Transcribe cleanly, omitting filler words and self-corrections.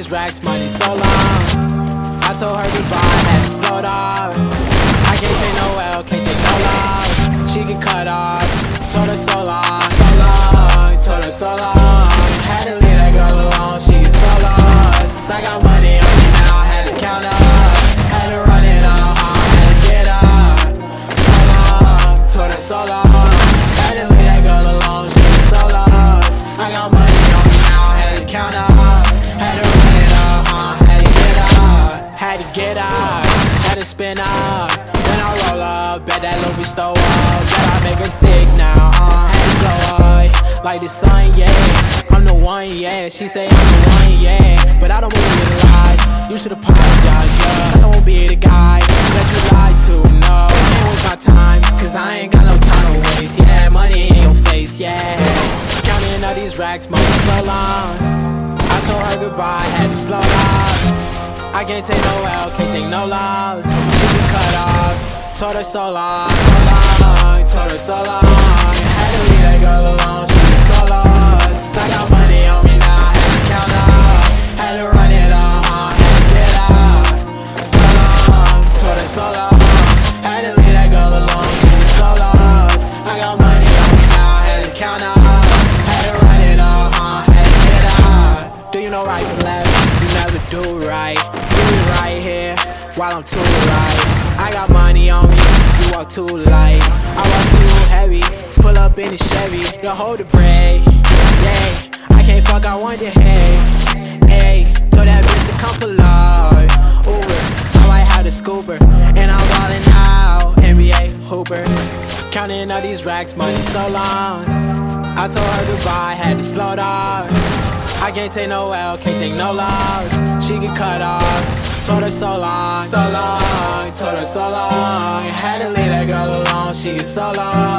these racks, money so long. I told her goodbye, had to float off. I can't take no L, can't take no loss. She get cut off, told her so long, so long, told her so long. Had to leave that girl alone, she get so lost. I got money on me now, had to count up. Had to run it up, had to get up. So long, told her so long. Had to leave that girl alone, she get so lost. I got money on me now, had to count up. Had to run it up, had to get up. Had to get up, had to spin up. When I roll up, bet that little bitch throw up. Bet I make her sick now, had to blow up. Like the sun, yeah, I'm the one, yeah. She say I'm the one, yeah. But I don't wanna get lies, you should apologize, yeah. I don't wanna be the guy that you lied to, no. Can't waste my time, cause I ain't got no time to waste, yeah. Money in your face, yeah. Counting all these racks, money so long. I told her goodbye, had to float off. I can't take no L, can't take no loss. She get cut off, told her so long, so long, told her so long. Had to leave that girl alone, she get so lost. I got money on me now, had to count up. Had to run it up, had to get up. So long, told her so long. Had to leave that girl alone, she get so lost. I got money on me now, had to count up. Had to run it up, had to get up. Do you know right from left? You never do right. Do it right here, while I'm too right. I got money on me, you walk too light. I walk too heavy, pull up in the Chevy. Don't hold the brake, yeah. I can't fuck, I want your head, hey. Told that bitch to come pull up, Uber. I might have the scooper, and I'm ballin' out, NBA Hooper. Counting all these racks, money so long. I told her goodbye, had to float off. I can't take no L, can't take no loss. She get cut off, told her so long, so long, told her so long. Had to leave that girl alone, she get so lost.